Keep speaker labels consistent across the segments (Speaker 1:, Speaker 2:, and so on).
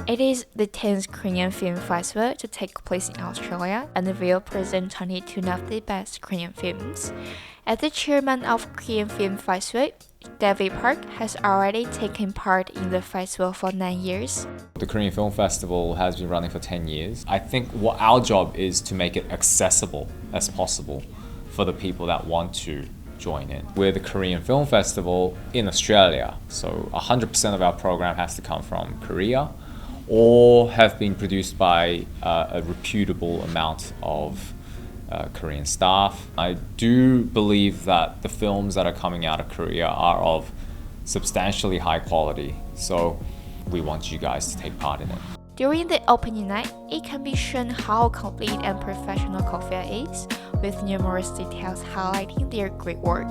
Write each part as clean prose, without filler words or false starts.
Speaker 1: It is the 10th Korean Film Festival to take place in Australia and will present 22 of the best Korean films. As the chairman of Korean Film Festival, David Park has already taken part in the festival for 9 years.
Speaker 2: The Korean Film Festival has been running for 10 years. I think what our job is to make it accessible as possible for the people that want to join in. We're the Korean Film Festival in Australia, so 100% of our program has to come from Korea or have been produced by a reputable amount of Korean staff. I do believe that the films that are coming out of Korea are of substantially high quality, so we want you guys to take part in it.
Speaker 1: During the opening night, it can be shown how complete and professional KOFFIA is, with numerous details highlighting their great work.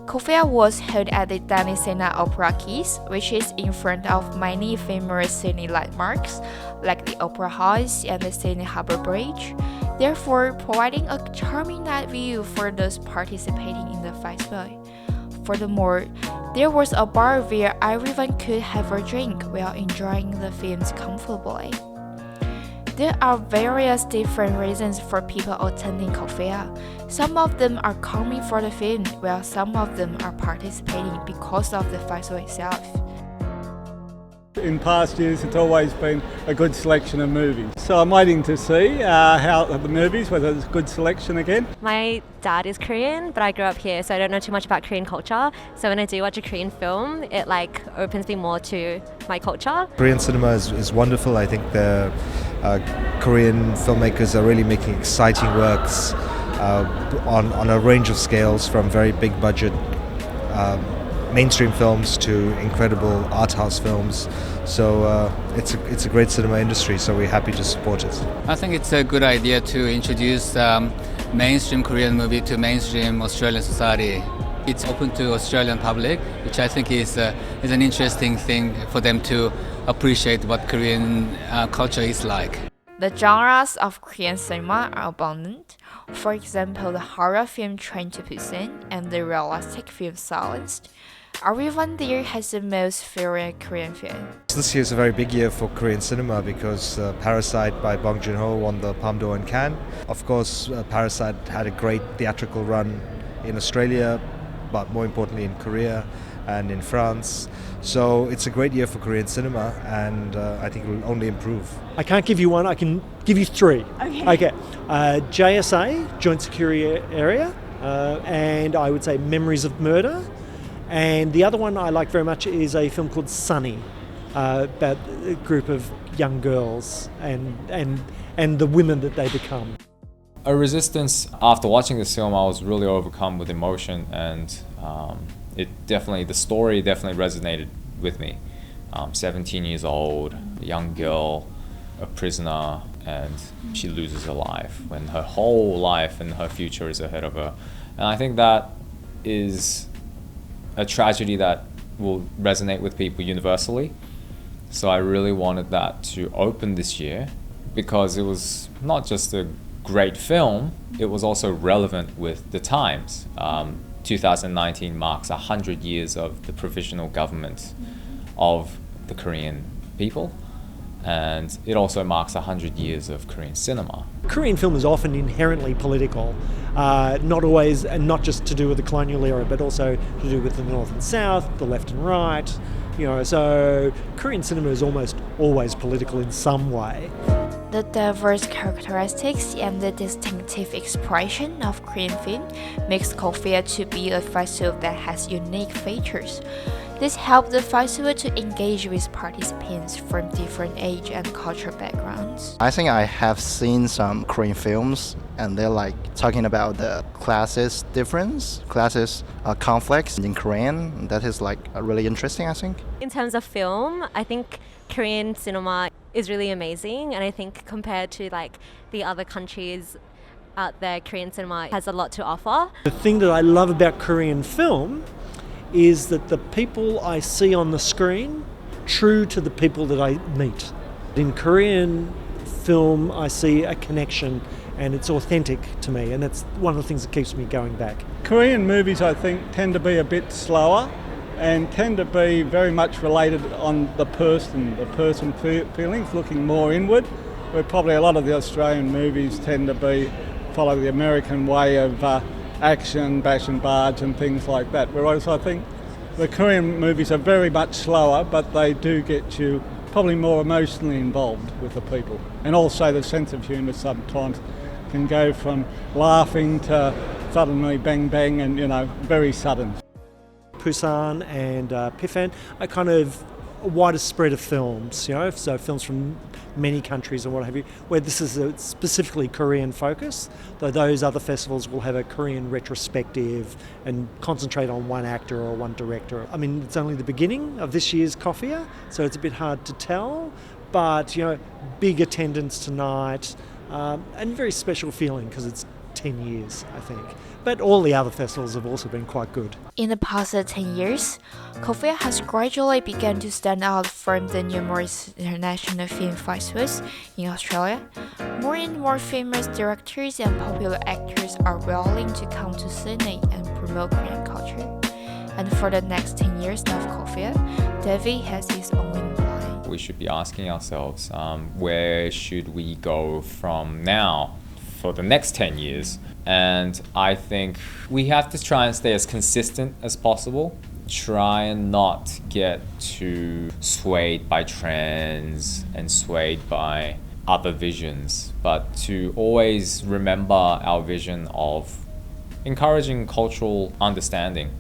Speaker 1: KOFFIA was held at the Danny Sena Opera Keys, which is in front of many famous Sydney landmarks, like the Opera House and the Sydney Harbour Bridge, therefore providing a charming night view for those participating in the festival. Furthermore, there was a bar where everyone could have a drink while enjoying the films comfortably. There are various different reasons for people attending KOFFIA. Some of them are coming for the film, while some of them are participating because of the festival itself.
Speaker 3: In past years, it's always been a good selection of movies. So I'm waiting to see how the movies, whether it's a good selection again.
Speaker 4: My dad is Korean, but I grew up here, so I don't know too much about Korean culture. So when I do watch a Korean film, it opens me more to my culture.
Speaker 5: Korean cinema is wonderful. I think the Korean filmmakers are really making exciting works on a range of scales, from very big budget mainstream films to incredible art house films. So it's a great cinema industry, so we're happy to support it.
Speaker 6: I think it's a good idea to introduce mainstream Korean movie to mainstream Australian society. It's open to Australian public, which I think is an interesting thing for them to appreciate what Korean culture is like.
Speaker 1: The genres of Korean cinema are abundant. For example, the horror film Train to Busan and the realistic film Silenced. Everyone there has the most favorite Korean film.
Speaker 5: This year is a very big year for Korean cinema because Parasite by Bong Joon-ho won the Palme d'Or in Cannes. Of course, Parasite had a great theatrical run in Australia, but more importantly in Korea and in France. So it's a great year for Korean cinema, and I think it will only improve.
Speaker 7: I can't give you one, I can give you three. Okay. JSA, Joint Security Area, and I would say Memories of Murder. And the other one I like very much is a film called Sunny, about a group of young girls and the women that they become.
Speaker 2: A Resistance, after watching this film, I was really overcome with emotion, and the story definitely resonated with me. 17 years old, a young girl, a prisoner, and she loses her life when her whole life and her future is ahead of her. And I think that is a tragedy that will resonate with people universally. So I really wanted that to open this year, because it was not just a great film, it was also relevant with the times. 2019 marks 100 years of the provisional government of the Korean people, and it also marks 100 years of Korean cinema.
Speaker 7: Korean film is often inherently political, not always, and not just to do with the colonial era, but also to do with the North and South, the left and right. So Korean cinema is almost always political in some way.
Speaker 1: The diverse characteristics and the distinctive expression of Korean film makes KOFFIA to be a festival that has unique features. This helped the festival to engage with participants from different age and cultural backgrounds.
Speaker 8: I think I have seen some Korean films, and they're like talking about the classes difference, classes conflicts in Korean. That is like really interesting, I think.
Speaker 4: In terms of film, I think Korean cinema is really amazing, and I think compared to like the other countries out there, Korean cinema has a lot to offer.
Speaker 7: The thing that I love about Korean film is that the people I see on the screen true to the people that I meet. In Korean film, I see a connection and it's authentic to me, and that's one of the things that keeps me going back.
Speaker 3: Korean movies, I think, tend to be a bit slower and tend to be very much related on the person feelings, looking more inward, where probably a lot of the Australian movies tend to follow the American way of action, bash and barge and things like that. Whereas I think the Korean movies are very much slower, but they do get you probably more emotionally involved with the people. And also the sense of humour sometimes can go from laughing to suddenly bang bang and, very sudden.
Speaker 7: Busan and Pifan are kind of a wider spread of films, so films from many countries and what have you, where this is a specifically Korean focus, though those other festivals will have a Korean retrospective and concentrate on one actor or one director. I mean, it's only the beginning of this year's KOFFIA, so it's a bit hard to tell, but, big attendance tonight, and very special feeling because it's 10 years, I think. But all the other festivals have also been quite good.
Speaker 1: In the past 10 years, KOFFIA has gradually begun to stand out from the numerous international film festivals in Australia. More and more famous directors and popular actors are willing to come to Sydney and promote Korean culture. And for the next 10 years of KOFFIA, David has his own plan.
Speaker 2: We should be asking ourselves, where should we go from now for the next 10 years? And I think we have to try and stay as consistent as possible. Try and not get too swayed by trends and swayed by other visions, but to always remember our vision of encouraging cultural understanding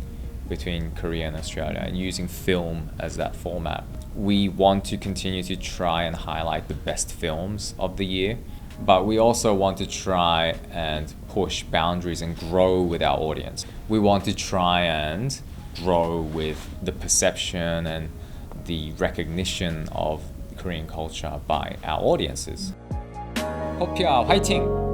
Speaker 2: between Korea and Australia and using film as that format. We want to continue to try and highlight the best films of the year, but we also want to try and push boundaries and grow with our audience. We want to try and grow with the perception and the recognition of Korean culture by our audiences. KOFFIA 화이팅!